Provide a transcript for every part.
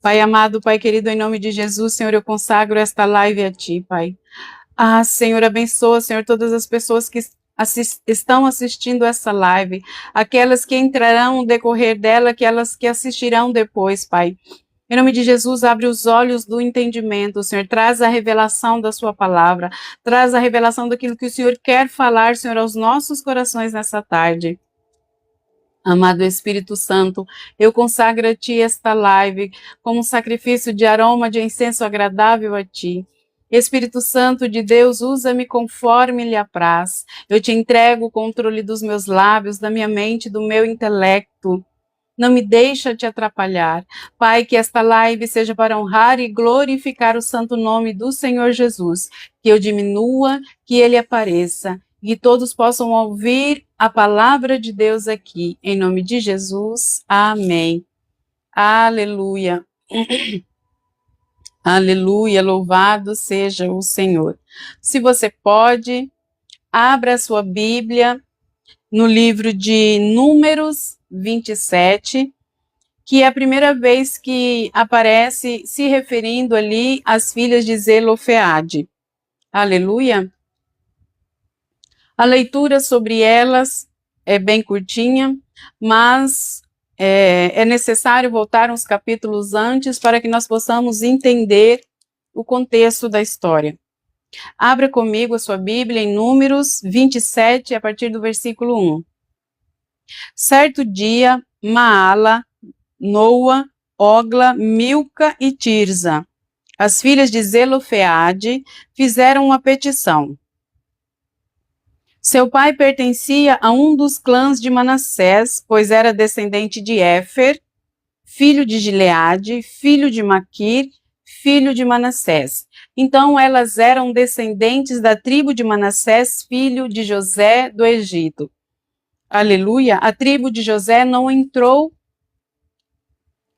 Pai amado, Pai querido, em nome de Jesus, Senhor, eu consagro esta live a Ti, Pai. Senhor, abençoa, Senhor, todas as pessoas que estão assistindo essa live, aquelas que entrarão no decorrer dela, aquelas que assistirão depois, Pai. Em nome de Jesus, abre os olhos do entendimento, Senhor, traz a revelação da sua palavra, traz a revelação daquilo que o Senhor quer falar, Senhor, aos nossos corações nessa tarde. Amado Espírito Santo, eu consagro a Ti esta live como um sacrifício de aroma de incenso agradável a Ti. Espírito Santo de Deus, usa-me conforme lhe apraz. Eu te entrego o controle dos meus lábios, da minha mente, do meu intelecto. Não me deixa te atrapalhar. Pai, que esta live seja para honrar e glorificar o santo nome do Senhor Jesus. Que eu diminua, que Ele apareça. E todos possam ouvir a palavra de Deus aqui. Em nome de Jesus. Amém. Aleluia. Aleluia. Louvado seja o Senhor. Se você pode, abra a sua Bíblia no livro de Números 27, que é a primeira vez que aparece se referindo ali às filhas de Zelofeade. Aleluia. A leitura sobre elas é bem curtinha, mas é necessário voltar uns capítulos antes para que nós possamos entender o contexto da história. Abra comigo a sua Bíblia em Números 27, a partir do versículo 1. Certo dia, Maala, Noa, Ogla, Milca e Tirza, as filhas de Zelofeade, fizeram uma petição. Seu pai pertencia a um dos clãs de Manassés, pois era descendente de Éfer, filho de Gileade, filho de Maquir, filho de Manassés. Então elas eram descendentes da tribo de Manassés, filho de José do Egito. Aleluia! A tribo de José não entrou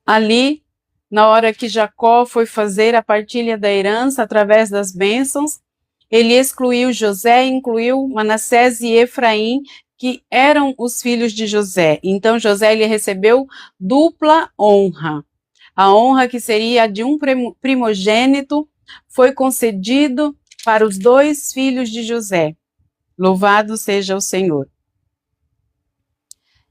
ali na hora que Jacó foi fazer a partilha da herança através das bênçãos. Ele excluiu José e incluiu Manassés e Efraim, que eram os filhos de José. Então José ele recebeu dupla honra. A honra que seria de um primogênito foi concedido para os dois filhos de José. Louvado seja o Senhor.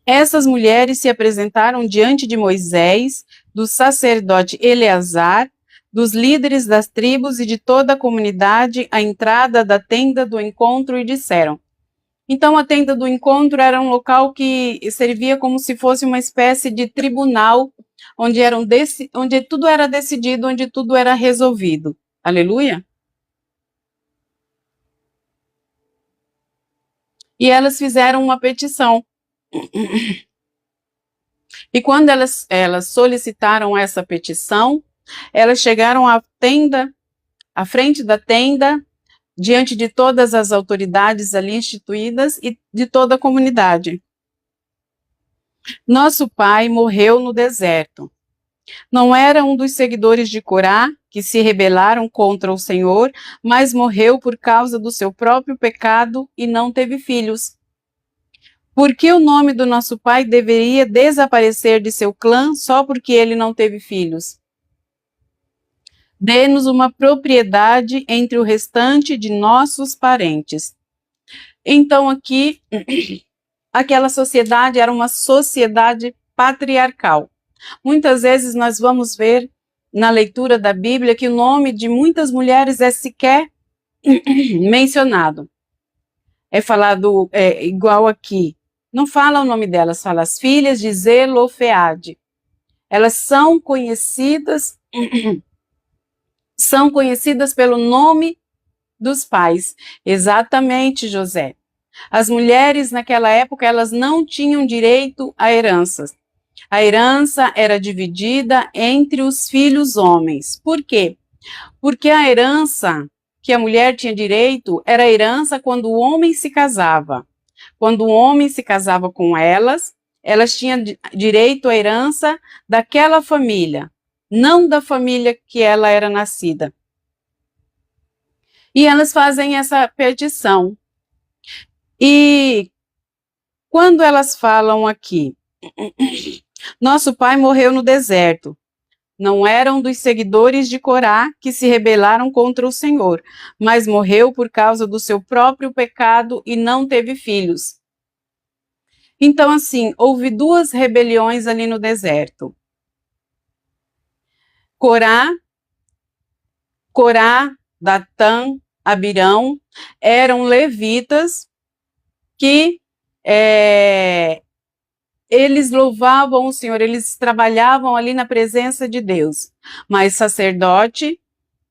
Essas mulheres se apresentaram diante de Moisés, do sacerdote Eleazar, dos líderes das tribos e de toda a comunidade à entrada da tenda do encontro e disseram. Então a tenda do encontro era um local que servia como se fosse uma espécie de tribunal, onde tudo era decidido, onde tudo era resolvido. Aleluia? E elas fizeram uma petição. E quando elas solicitaram essa petição, elas chegaram à tenda, à frente da tenda, diante de todas as autoridades ali instituídas e de toda a comunidade. Nosso pai morreu no deserto. Não era um dos seguidores de Corá, que se rebelaram contra o Senhor, mas morreu por causa do seu próprio pecado e não teve filhos. Por que o nome do nosso pai deveria desaparecer de seu clã só porque ele não teve filhos? Dê-nos uma propriedade entre o restante de nossos parentes. Então aqui, aquela sociedade era uma sociedade patriarcal. Muitas vezes nós vamos ver na leitura da Bíblia que o nome de muitas mulheres é sequer mencionado. É falado igual aqui. Não fala o nome delas, fala as filhas de Zelofeade. Elas são conhecidas pelo nome dos pais. Exatamente, José. As mulheres naquela época, elas não tinham direito a heranças. A herança era dividida entre os filhos homens. Por quê? Porque a herança que a mulher tinha direito era a herança quando o homem se casava. Quando o homem se casava com elas tinham direito à herança daquela família, não da família que ela era nascida. E elas fazem essa petição. E quando elas falam aqui, nosso pai morreu no deserto. não eram dos seguidores de Corá que se rebelaram contra o Senhor, mas morreu por causa do seu próprio pecado e não teve filhos. Então, assim, houve duas rebeliões ali no deserto. Corá, Datã, Abirão, eram levitas que eles louvavam o Senhor, eles trabalhavam ali na presença de Deus. Mas sacerdote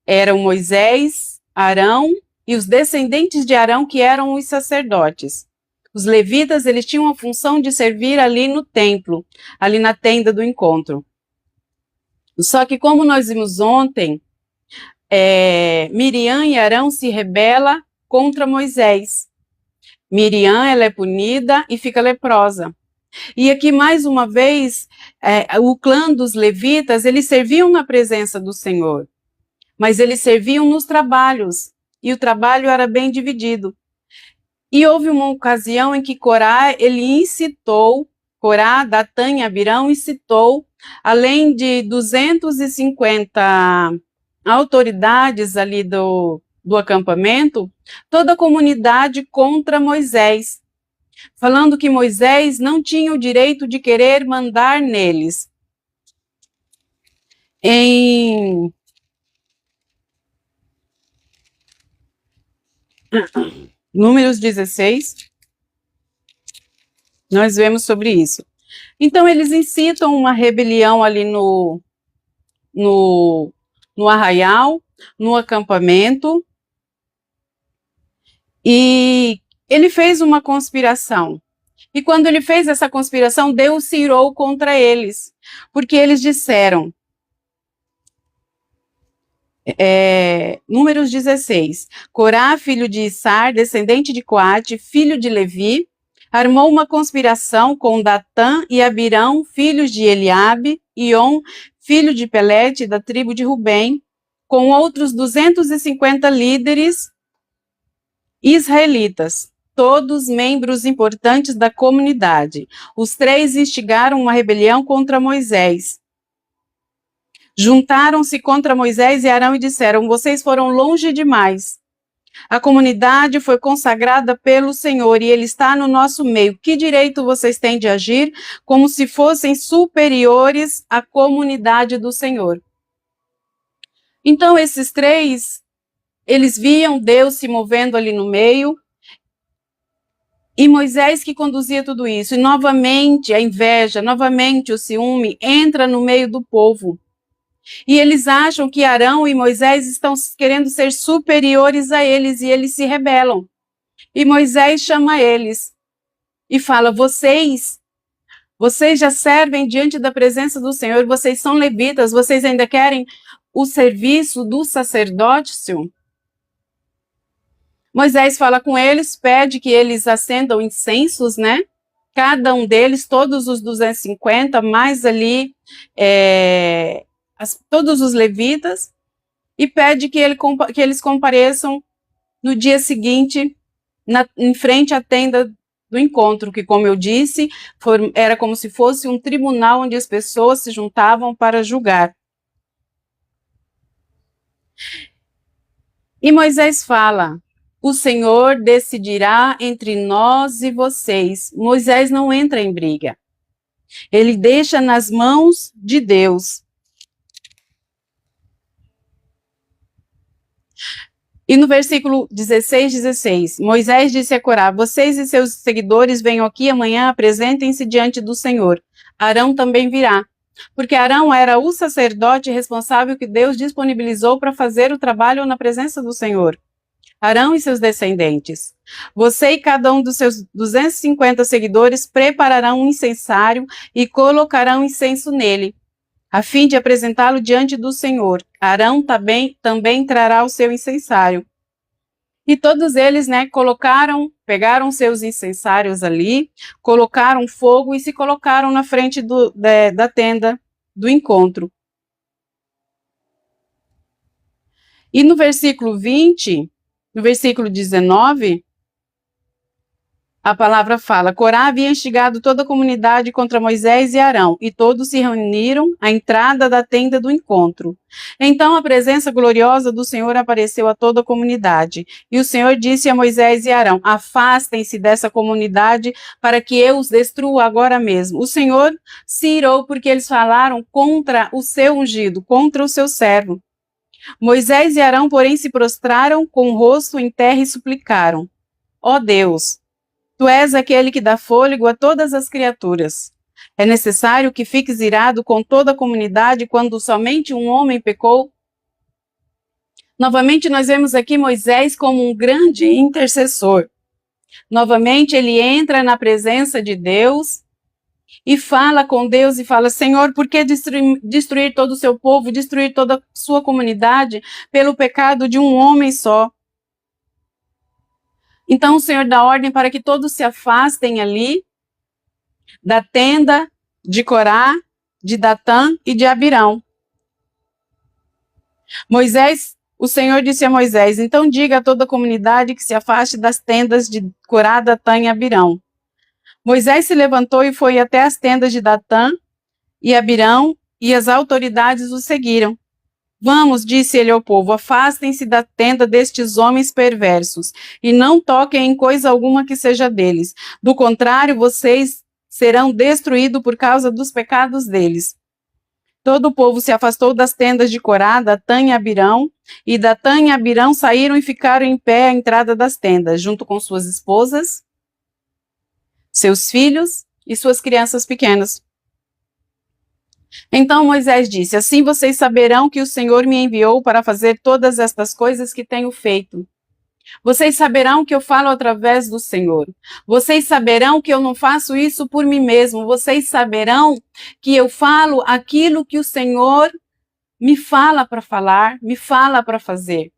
eram Moisés, Arão e os descendentes de Arão, que eram os sacerdotes. Os levitas, eles tinham a função de servir ali no templo, ali na tenda do encontro. Só que, como nós vimos ontem, Miriam e Arão se rebela contra Moisés. Miriam, ela é punida e fica leprosa. E aqui, mais uma vez, o clã dos levitas, eles serviam na presença do Senhor, mas eles serviam nos trabalhos, e o trabalho era bem dividido. E houve uma ocasião em que Corá, ele incitou, Corá, Datã e Abirão incitou, além de 250 autoridades ali do acampamento, toda a comunidade contra Moisés, falando que Moisés não tinha o direito de querer mandar neles. Em Números 16, nós vemos sobre isso. Então, eles incitam uma rebelião ali no arraial, no acampamento, e ele fez uma conspiração. E quando ele fez essa conspiração, Deus se irou contra eles, porque eles disseram, Números 16, Corá, filho de Issar, descendente de Coate, filho de Levi, armou uma conspiração com Datã e Abirão, filhos de Eliabe, e On, filho de Pelete, da tribo de Rubem, com outros 250 líderes israelitas, todos membros importantes da comunidade. Os três instigaram uma rebelião contra Moisés. Juntaram-se contra Moisés e Arão e disseram: vocês foram longe demais. A comunidade foi consagrada pelo Senhor e Ele está no nosso meio. Que direito vocês têm de agir como se fossem superiores à comunidade do Senhor? Então, esses três, eles viam Deus se movendo ali no meio, e Moisés que conduzia tudo isso. E novamente a inveja, novamente o ciúme entra no meio do povo. E eles acham que Arão e Moisés estão querendo ser superiores a eles, e eles se rebelam. E Moisés chama eles e fala: vocês já servem diante da presença do Senhor, vocês são levitas, vocês ainda querem o serviço do sacerdócio? Moisés fala com eles, pede que eles acendam incensos, né? Cada um deles, todos os 250, mais ali todos os levitas, e pede que eles compareçam no dia seguinte em frente à tenda do encontro, que, como eu disse, era como se fosse um tribunal onde as pessoas se juntavam para julgar. E Moisés fala: o Senhor decidirá entre nós e vocês. Moisés não entra em briga. Ele deixa nas mãos de Deus. E no versículo 16, Moisés disse a Corá: vocês e seus seguidores venham aqui amanhã, apresentem-se diante do Senhor. Arão também virá, porque Arão era o sacerdote responsável que Deus disponibilizou para fazer o trabalho na presença do Senhor. Arão e seus descendentes. Você e cada um dos seus 250 seguidores prepararão um incensário e colocarão incenso nele, a fim de apresentá-lo diante do Senhor. Arão também trará o seu incensário. E todos eles, pegaram seus incensários ali, colocaram fogo e se colocaram na frente da tenda do encontro. E no versículo 20, no versículo 19, A palavra fala: Corá havia instigado toda a comunidade contra Moisés e Arão, e todos se reuniram à entrada da tenda do encontro. Então a presença gloriosa do Senhor apareceu a toda a comunidade. E o Senhor disse a Moisés e Arão: Afastem-se dessa comunidade para que eu os destrua agora mesmo. O Senhor se irou porque eles falaram contra o seu ungido, contra o seu servo. Moisés e Arão, porém, se prostraram com o rosto em terra e suplicaram: Ó Deus, Tu és aquele que dá fôlego a todas as criaturas. É necessário que fiques irado com toda a comunidade quando somente um homem pecou? Novamente, nós vemos aqui Moisés como um grande intercessor. Novamente, ele entra na presença de Deus e fala com Deus e fala: Senhor, por que destruir todo o seu povo, destruir toda a sua comunidade pelo pecado de um homem só? Então o Senhor dá ordem para que todos se afastem ali da tenda de Corá, de Datã e de Abirão. O Senhor disse a Moisés: então diga a toda a comunidade que se afaste das tendas de Corá, Datã e Abirão. Moisés se levantou e foi até as tendas de Datã e Abirão, e as autoridades o seguiram. Vamos, disse ele ao povo, afastem-se da tenda destes homens perversos, e não toquem em coisa alguma que seja deles. Do contrário, vocês serão destruídos por causa dos pecados deles. Todo o povo se afastou das tendas de Corá, Datã e Abirão, e Datã e Abirão saíram e ficaram em pé à entrada das tendas, junto com suas esposas, seus filhos e suas crianças pequenas. Então Moisés disse: assim vocês saberão que o Senhor me enviou para fazer todas estas coisas que tenho feito. Vocês saberão que eu falo através do Senhor. Vocês saberão que eu não faço isso por mim mesmo. Vocês saberão que eu falo aquilo que o Senhor me fala para falar, me fala para fazer.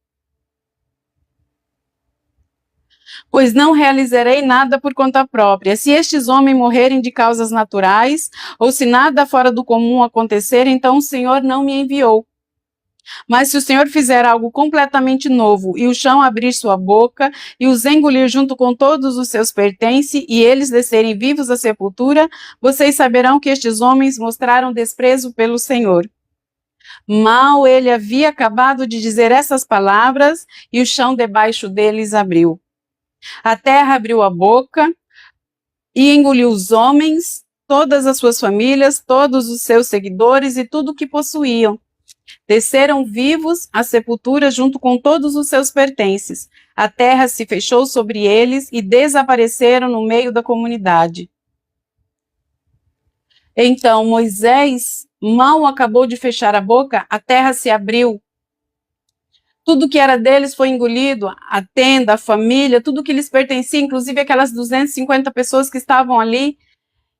Pois não realizarei nada por conta própria. Se estes homens morrerem de causas naturais, ou se nada fora do comum acontecer, então o Senhor não me enviou. Mas se o Senhor fizer algo completamente novo, e o chão abrir sua boca, e os engolir junto com todos os seus pertences, e eles descerem vivos à sepultura, vocês saberão que estes homens mostraram desprezo pelo Senhor. Mal ele havia acabado de dizer essas palavras, e o chão debaixo deles abriu. A terra abriu a boca e engoliu os homens, todas as suas famílias, todos os seus seguidores e tudo o que possuíam. Desceram vivos à sepultura junto com todos os seus pertences. A terra se fechou sobre eles e desapareceram no meio da comunidade. Então Moisés mal acabou de fechar a boca, a terra se abriu. Tudo que era deles foi engolido, a tenda, a família, tudo que lhes pertencia, inclusive aquelas 250 pessoas que estavam ali.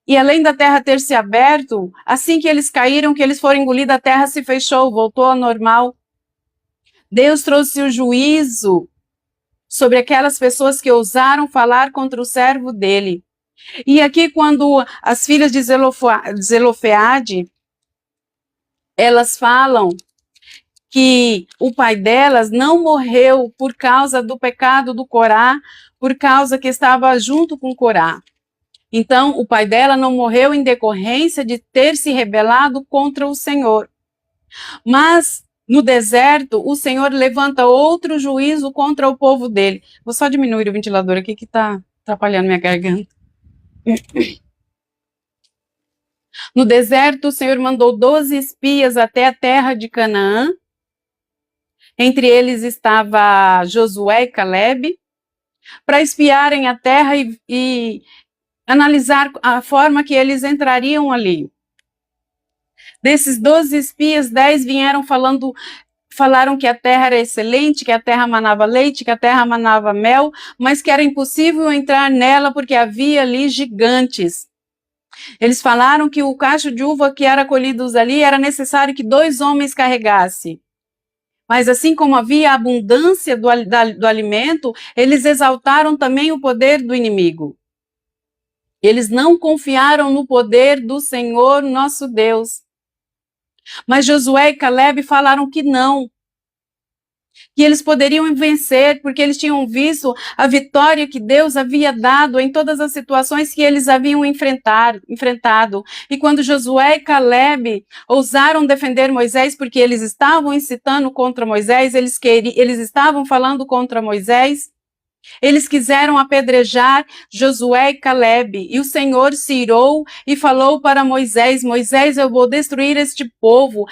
E além da terra ter se aberto, assim que eles caíram, que eles foram engolidos, a terra se fechou, voltou ao normal. Deus trouxe o juízo sobre aquelas pessoas que ousaram falar contra o servo dele. E aqui, quando as filhas de Zelofeade, elas falam que o pai delas não morreu por causa do pecado do Corá, por causa que estava junto com Corá. Então, o pai dela não morreu em decorrência de ter se rebelado contra o Senhor. Mas, no deserto, o Senhor levanta outro juízo contra o povo dele. Vou só diminuir o ventilador aqui que está atrapalhando minha garganta. No deserto, o Senhor mandou 12 espias até a terra de Canaã. Entre eles estava Josué e Calebe, para espiarem a terra e analisar a forma que eles entrariam ali. Desses 12 espias, 10 vieram falaram que a terra era excelente, que a terra manava leite, que a terra manava mel, mas que era impossível entrar nela porque havia ali gigantes. Eles falaram que o cacho de uva que era colhido ali era necessário que 2 homens carregassem. Mas assim como havia abundância do alimento, eles exaltaram também o poder do inimigo. Eles não confiaram no poder do Senhor, nosso Deus. Mas Josué e Calebe falaram que não. que eles poderiam vencer, porque eles tinham visto a vitória que Deus havia dado em todas as situações que eles haviam enfrentado. E quando Josué e Caleb ousaram defender Moisés, porque eles estavam incitando contra Moisés, eles estavam falando contra Moisés, eles quiseram apedrejar Josué e Caleb, e o Senhor se irou e falou para Moisés: Moisés, eu vou destruir este povo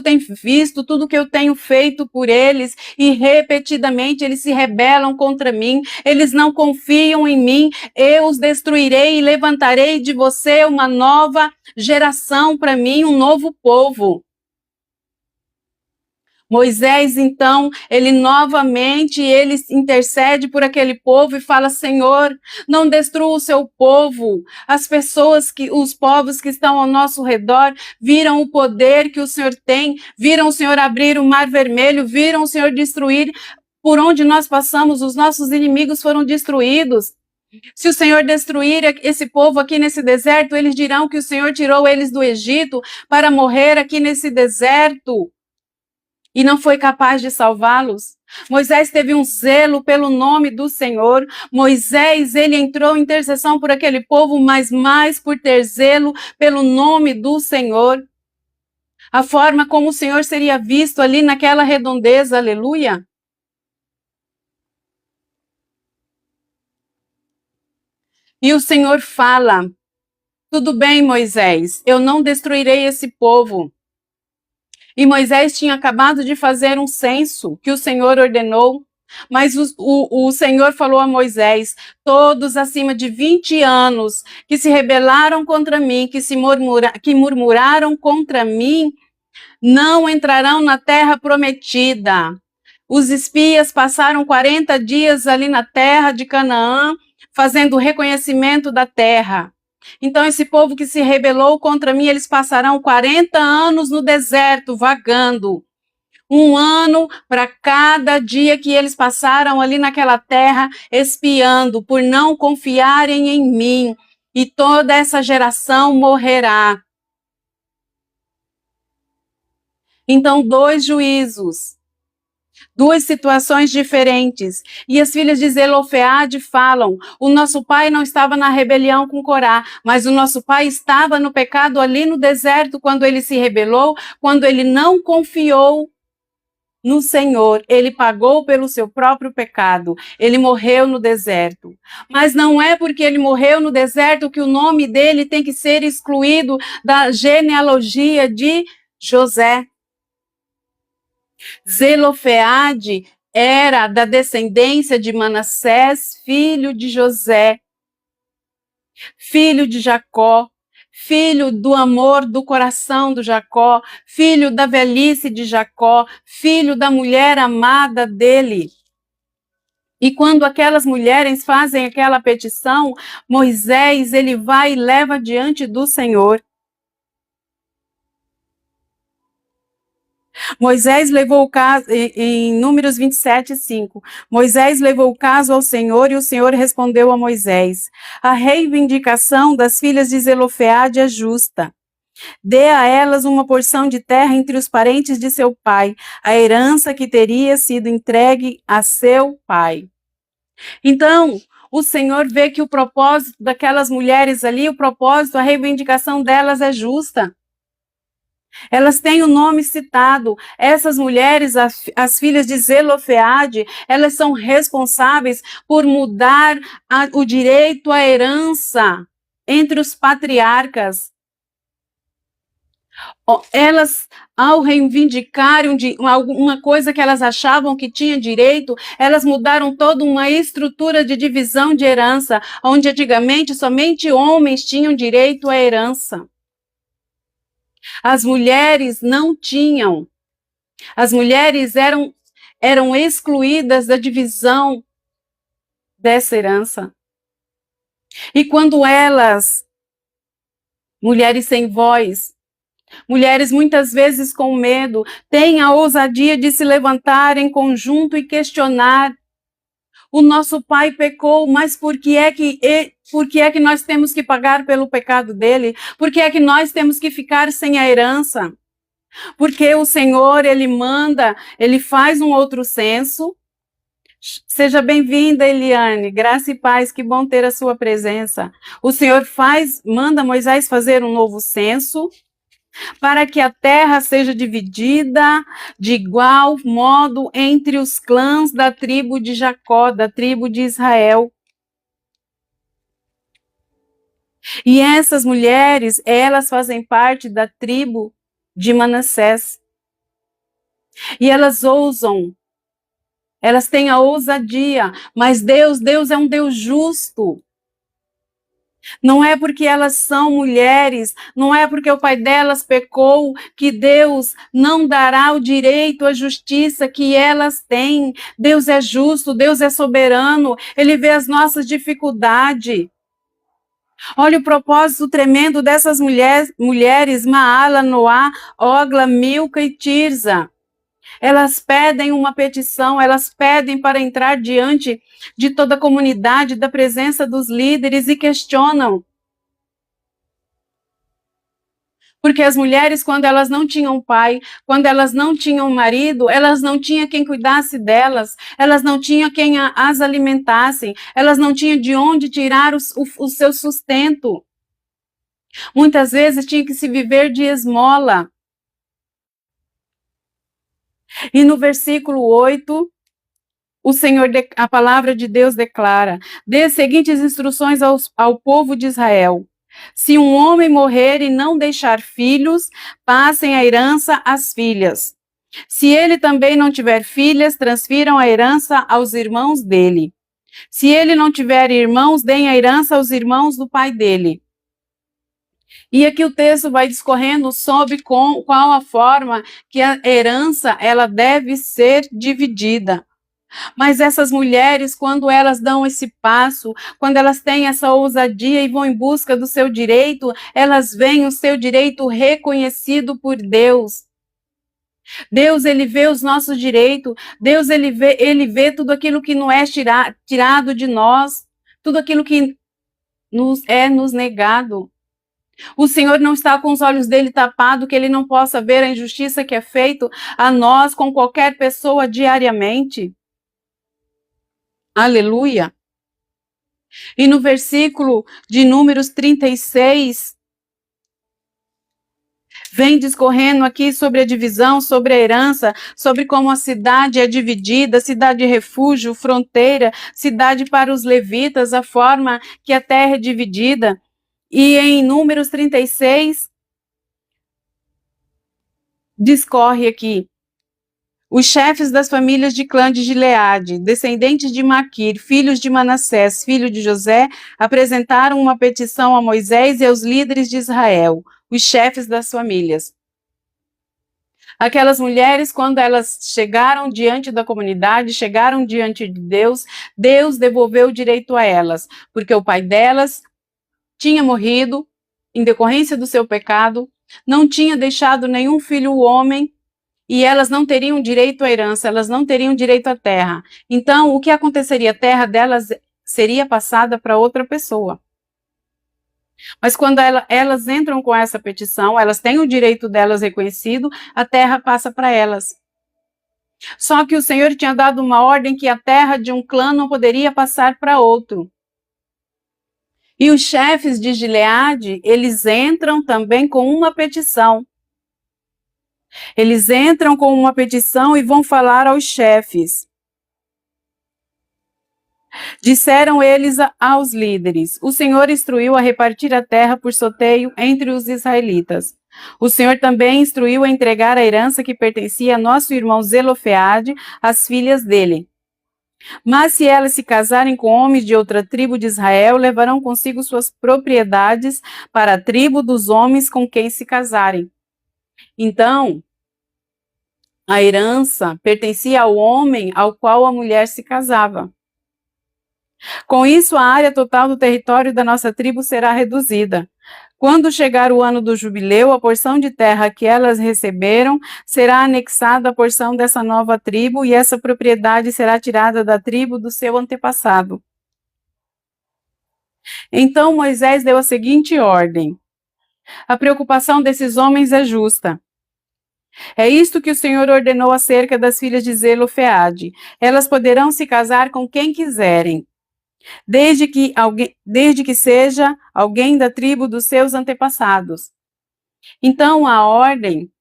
tem visto tudo que eu tenho feito por eles, e repetidamente eles se rebelam contra mim, eles não confiam em mim, eu os destruirei e levantarei de você uma nova geração para mim, um novo povo. Moisés, então, ele novamente, ele intercede por aquele povo e fala: Senhor, não destrua o seu povo. Os povos que estão ao nosso redor, viram o poder que o Senhor tem, viram o Senhor abrir o mar vermelho, viram o Senhor destruir por onde nós passamos, os nossos inimigos foram destruídos. Se o Senhor destruir esse povo aqui nesse deserto, eles dirão que o Senhor tirou eles do Egito para morrer aqui nesse deserto e não foi capaz de salvá-los. Moisés teve um zelo pelo nome do Senhor. Moisés, ele entrou em intercessão por aquele povo, mas mais por ter zelo pelo nome do Senhor. A forma como o Senhor seria visto ali naquela redondeza, aleluia. E o Senhor fala: tudo bem, Moisés, eu não destruirei esse povo. E Moisés tinha acabado de fazer um censo que o Senhor ordenou, mas o Senhor falou a Moisés: todos acima de 20 anos que se rebelaram contra mim, que murmuraram contra mim, não entrarão na terra prometida. Os espias passaram 40 dias ali na terra de Canaã, fazendo reconhecimento da terra. Então, esse povo que se rebelou contra mim, eles passarão 40 anos no deserto, vagando. 1 ano para cada dia que eles passaram ali naquela terra, espiando, por não confiarem em mim. E toda essa geração morrerá. Então, 2 juízos. 2 situações diferentes. E as filhas de Zelofeade falam: o nosso pai não estava na rebelião com Corá, mas o nosso pai estava no pecado ali no deserto, quando ele se rebelou, quando ele não confiou no Senhor. Ele pagou pelo seu próprio pecado. Ele morreu no deserto. Mas não é porque ele morreu no deserto que o nome dele tem que ser excluído da genealogia de José. Zelofeade era da descendência de Manassés, filho de José, filho de Jacó, filho do amor do coração do Jacó, filho da velhice de Jacó, filho da mulher amada dele. E quando aquelas mulheres fazem aquela petição, Moisés, ele vai e leva diante do Senhor. Moisés levou o caso, em Números 27:5, Moisés levou o caso ao Senhor e o Senhor respondeu a Moisés: a reivindicação das filhas de Zelofeade é justa. Dê a elas uma porção de terra entre os parentes de seu pai, a herança que teria sido entregue a seu pai. Então, o Senhor vê que o propósito daquelas mulheres ali, o propósito, a reivindicação delas é justa. Elas têm o nome citado. Essas mulheres, as filhas de Zelofeade, elas são responsáveis por mudar o direito à herança entre os patriarcas. Elas, ao reivindicarem alguma coisa que elas achavam que tinha direito, elas mudaram toda uma estrutura de divisão de herança, onde antigamente somente homens tinham direito à herança. As mulheres não tinham. As mulheres eram excluídas da divisão dessa herança. E quando elas, mulheres sem voz, mulheres muitas vezes com medo, têm a ousadia de se levantar em conjunto e questionar: o nosso pai pecou, mas por que é que nós temos que pagar pelo pecado dele? Por que é que nós temos que ficar sem a herança? Porque o Senhor, ele manda, ele faz um outro censo. Seja bem-vinda, Eliane. Graça e paz, que bom ter a sua presença. O Senhor manda Moisés fazer um novo censo para que a terra seja dividida de igual modo entre os clãs da tribo de Jacó, da tribo de Israel. E essas mulheres, elas fazem parte da tribo de Manassés. E elas ousam, elas têm a ousadia, mas Deus é um Deus justo. Não é porque elas são mulheres, não é porque o pai delas pecou, que Deus não dará o direito à justiça que elas têm. Deus é justo, Deus é soberano, Ele vê as nossas dificuldades. Olha o propósito tremendo dessas mulheres Maala, Noá, Ogla, Milca e Tirza. Elas pedem uma petição, elas pedem para entrar diante de toda a comunidade, da presença dos líderes e questionam. Porque as mulheres, quando elas não tinham pai, quando elas não tinham marido, elas não tinham quem cuidasse delas, elas não tinham quem as alimentasse, elas não tinham de onde tirar o seu sustento. Muitas vezes tinha que se viver de esmola. E no versículo 8, a palavra de Deus declara: dê as seguintes instruções ao povo de Israel. Se um homem morrer e não deixar filhos, passem a herança às filhas. Se ele também não tiver filhas, transfiram a herança aos irmãos dele. Se ele não tiver irmãos, deem a herança aos irmãos do pai dele. E aqui o texto vai discorrendo sobre qual a forma que a herança ela deve ser dividida. Mas essas mulheres, quando elas dão esse passo, quando elas têm essa ousadia e vão em busca do seu direito, elas veem o seu direito reconhecido por Deus. Deus, ele vê os nossos direitos. Deus, ele vê tudo aquilo que não é tirado de nós, tudo aquilo que nos negado. O Senhor não está com os olhos dele tapados, que ele não possa ver a injustiça que é feita a nós com qualquer pessoa diariamente. Aleluia. E no versículo de Números 36, vem discorrendo aqui sobre a divisão, sobre a herança, sobre como a cidade é dividida, cidade de refúgio, fronteira, cidade para os levitas, a forma que a terra é dividida. E em Números 36, discorre aqui: os chefes das famílias de clã de Gileade, descendentes de Maquir, filhos de Manassés, filho de José, apresentaram uma petição a Moisés e aos líderes de Israel, os chefes das famílias. Aquelas mulheres, quando elas chegaram diante da comunidade, chegaram diante de Deus, Deus devolveu o direito a elas, porque o pai delas tinha morrido em decorrência do seu pecado, não tinha deixado nenhum filho homem, e elas não teriam direito à herança, elas não teriam direito à terra. Então, o que aconteceria? A terra delas seria passada para outra pessoa. Mas quando elas entram com essa petição, elas têm o direito delas reconhecido, a terra passa para elas. Só que o Senhor tinha dado uma ordem que a terra de um clã não poderia passar para outro. E os chefes de Gileade, eles entram também com uma petição. Eles entram com uma petição e vão falar aos chefes. Disseram eles aos líderes: o Senhor instruiu a repartir a terra por sorteio entre os israelitas. O Senhor também instruiu a entregar a herança que pertencia a nosso irmão Zelofeade às filhas dele. Mas se elas se casarem com homens de outra tribo de Israel, levarão consigo suas propriedades para a tribo dos homens com quem se casarem. Então, a herança pertencia ao homem ao qual a mulher se casava. Com isso, a área total do território da nossa tribo será reduzida. Quando chegar o ano do jubileu, a porção de terra que elas receberam será anexada à porção dessa nova tribo, e essa propriedade será tirada da tribo do seu antepassado. Então Moisés deu a seguinte ordem: a preocupação desses homens é justa. É isto que o Senhor ordenou acerca das filhas de Zelofeade. Elas poderão se casar com quem quiserem, desde que seja alguém da tribo dos seus antepassados. Então, a ordem,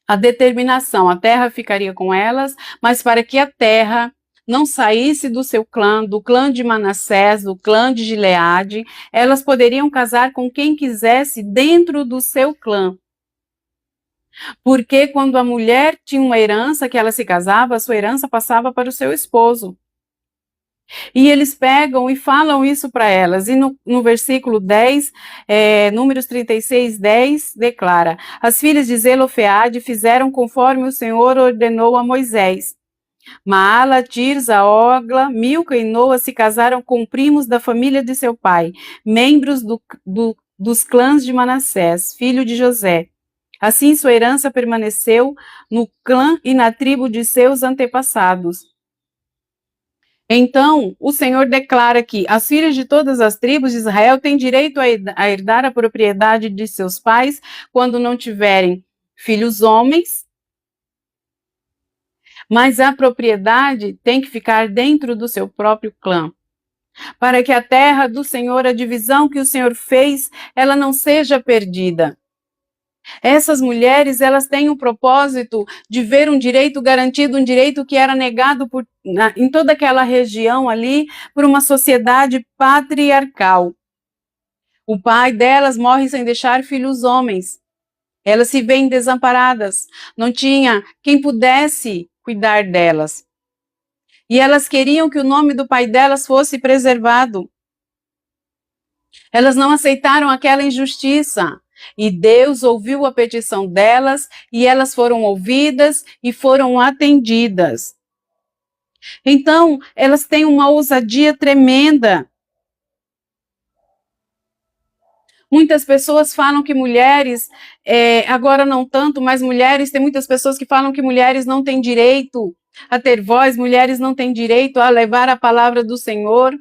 a determinação, a terra ficaria com elas, mas para que a terra não saísse do seu clã, do clã de Manassés, do clã de Gileade, elas poderiam casar com quem quisesse dentro do seu clã. Porque quando a mulher tinha uma herança que ela se casava, a sua herança passava para o seu esposo. E eles pegam e falam isso para elas. E no versículo 10, Números 36, 10, declara: As filhas de Zelofeade fizeram conforme o Senhor ordenou a Moisés. Maala, Tirza, Ogla, Milca e Noa se casaram com primos da família de seu pai, membros dos clãs de Manassés, filho de José. Assim sua herança permaneceu no clã e na tribo de seus antepassados. Então, o Senhor declara que as filhas de todas as tribos de Israel têm direito a herdar a propriedade de seus pais quando não tiverem filhos homens, mas a propriedade tem que ficar dentro do seu próprio clã, para que a terra do Senhor, a divisão que o Senhor fez, ela não seja perdida. Essas mulheres, elas têm o propósito de ver um direito garantido, um direito que era negado em toda aquela região ali, por uma sociedade patriarcal. O pai delas morre sem deixar filhos homens. Elas se veem desamparadas. Não tinha quem pudesse cuidar delas. E elas queriam que o nome do pai delas fosse preservado. Elas não aceitaram aquela injustiça. E Deus ouviu a petição delas, e elas foram ouvidas e foram atendidas. Então, elas têm uma ousadia tremenda. Muitas pessoas falam que mulheres, agora não tanto, mas mulheres, tem muitas pessoas que falam que mulheres não têm direito a ter voz, mulheres não têm direito a levar a palavra do Senhor.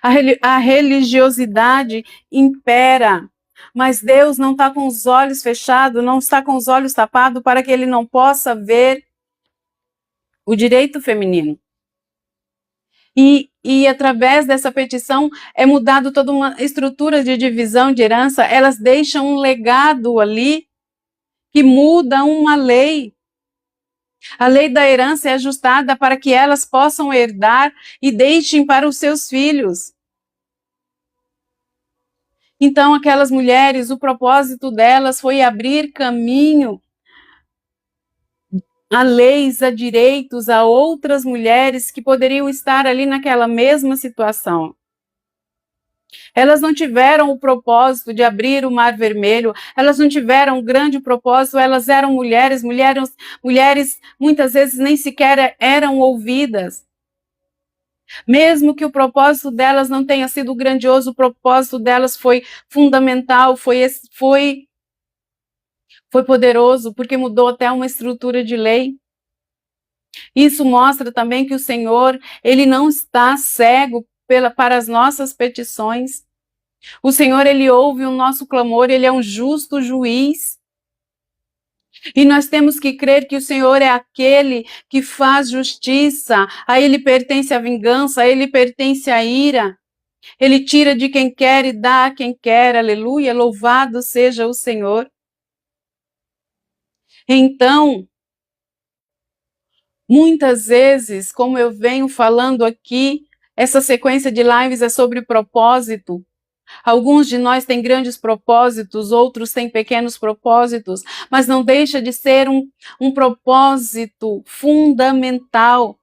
A religiosidade impera. Mas Deus não está com os olhos fechados, não está com os olhos tapados para que ele não possa ver o direito feminino. E através dessa petição é mudado toda uma estrutura de divisão de herança, elas deixam um legado ali que muda uma lei. A lei da herança é ajustada para que elas possam herdar e deixem para os seus filhos. Então, aquelas mulheres, o propósito delas foi abrir caminho a leis, a direitos, a outras mulheres que poderiam estar ali naquela mesma situação. Elas não tiveram o propósito de abrir o Mar Vermelho, elas não tiveram um grande propósito, elas eram mulheres muitas vezes nem sequer eram ouvidas. Mesmo que o propósito delas não tenha sido grandioso, o propósito delas foi fundamental, foi poderoso, porque mudou até uma estrutura de lei. Isso mostra também que o Senhor, ele não está cego para as nossas petições. O Senhor, ele ouve o nosso clamor, ele é um justo juiz. E nós temos que crer que o Senhor é aquele que faz justiça, a ele pertence a vingança, a ele pertence a ira. Ele tira de quem quer e dá a quem quer, aleluia, louvado seja o Senhor. Então, muitas vezes, como eu venho falando aqui, essa sequência de lives é sobre propósito. Alguns de nós têm grandes propósitos, outros têm pequenos propósitos, mas não deixa de ser um propósito fundamental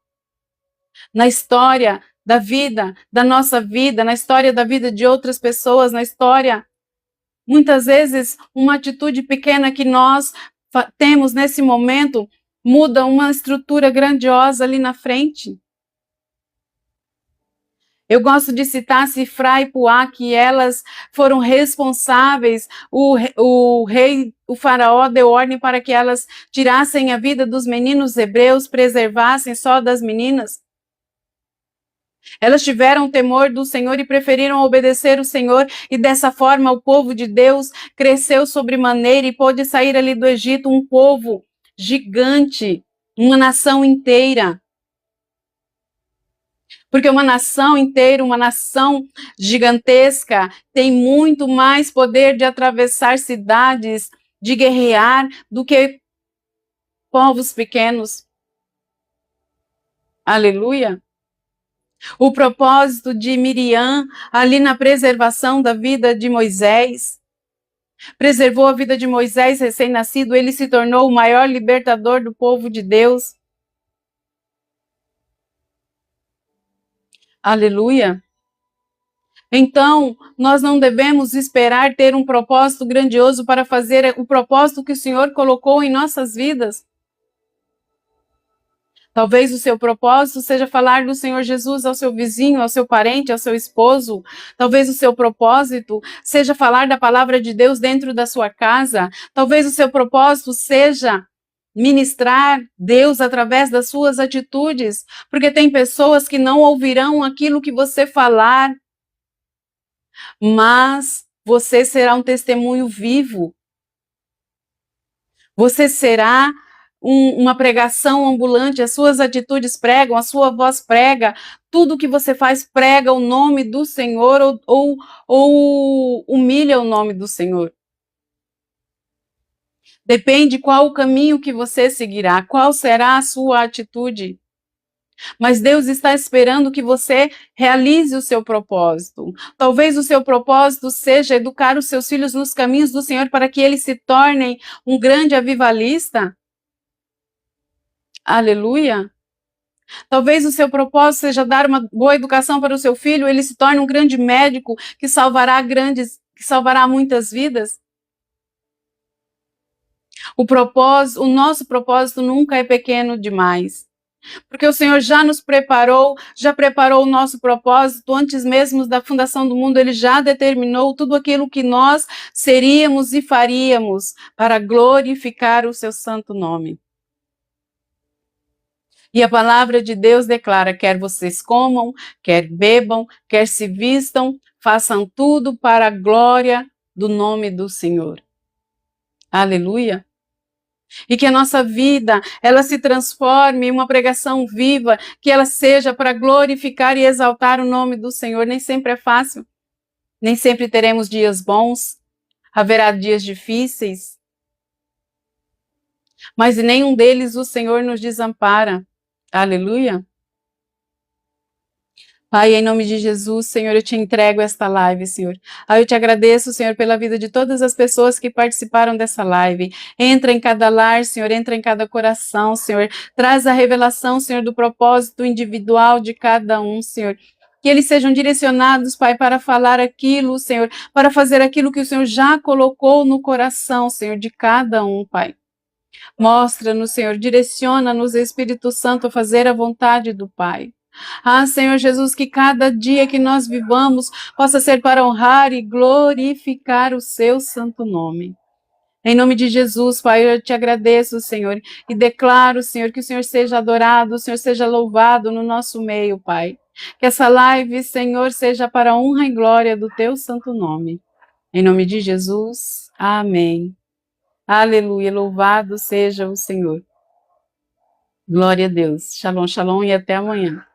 na história da vida, da nossa vida, na história da vida de outras pessoas, na história. Muitas vezes, uma atitude pequena que nós temos nesse momento muda uma estrutura grandiosa ali na frente. Eu gosto de citar Sifra e Puá, que elas foram responsáveis, o faraó deu ordem para que elas tirassem a vida dos meninos hebreus, preservassem só das meninas. Elas tiveram temor do Senhor e preferiram obedecer o Senhor, e dessa forma o povo de Deus cresceu sobremaneira e pôde sair ali do Egito um povo gigante, uma nação inteira. Porque uma nação inteira, uma nação gigantesca, tem muito mais poder de atravessar cidades, de guerrear, do que povos pequenos. Aleluia. O propósito de Miriam, ali na preservação da vida de Moisés, preservou a vida de Moisés recém-nascido, ele se tornou o maior libertador do povo de Deus. Aleluia. Então, nós não devemos esperar ter um propósito grandioso para fazer o propósito que o Senhor colocou em nossas vidas. Talvez o seu propósito seja falar do Senhor Jesus ao seu vizinho, ao seu parente, ao seu esposo. Talvez o seu propósito seja falar da palavra de Deus dentro da sua casa. Talvez o seu propósito seja ministrar Deus através das suas atitudes, porque tem pessoas que não ouvirão aquilo que você falar, mas você será um testemunho vivo. Você será uma pregação ambulante, as suas atitudes pregam, a sua voz prega, tudo que você faz prega o nome do Senhor ou humilha o nome do Senhor. Depende qual o caminho que você seguirá, qual será a sua atitude. Mas Deus está esperando que você realize o seu propósito. Talvez o seu propósito seja educar os seus filhos nos caminhos do Senhor para que eles se tornem um grande avivalista. Aleluia. Talvez o seu propósito seja dar uma boa educação para o seu filho, ele se torne um grande médico que salvará muitas vidas. O nosso propósito nunca é pequeno demais. Porque o Senhor já nos preparou, já preparou o nosso propósito antes mesmo da fundação do mundo, ele já determinou tudo aquilo que nós seríamos e faríamos para glorificar o seu santo nome. E a palavra de Deus declara: quer vocês comam, quer bebam, quer se vistam, façam tudo para a glória do nome do Senhor. Aleluia. E que a nossa vida, ela se transforme em uma pregação viva, que ela seja para glorificar e exaltar o nome do Senhor. Nem sempre é fácil, nem sempre teremos dias bons, haverá dias difíceis, mas em nenhum deles o Senhor nos desampara. Aleluia. Pai, em nome de Jesus, Senhor, eu te entrego esta live, Senhor. Eu te agradeço, Senhor, pela vida de todas as pessoas que participaram dessa live. Entra em cada lar, Senhor, entra em cada coração, Senhor. Traz a revelação, Senhor, do propósito individual de cada um, Senhor. Que eles sejam direcionados, Pai, para falar aquilo, Senhor, para fazer aquilo que o Senhor já colocou no coração, Senhor, de cada um, Pai. Mostra-nos, Senhor, direciona-nos, Espírito Santo, a fazer a vontade do Pai. Senhor Jesus, que cada dia que nós vivamos possa ser para honrar e glorificar o seu santo nome. Em nome de Jesus, Pai, eu te agradeço, Senhor, e declaro, Senhor, que o Senhor seja adorado, o Senhor seja louvado no nosso meio, Pai. Que essa live, Senhor, seja para a honra e glória do teu santo nome. Em nome de Jesus, amém. Aleluia, louvado seja o Senhor. Glória a Deus. Shalom, shalom e até amanhã.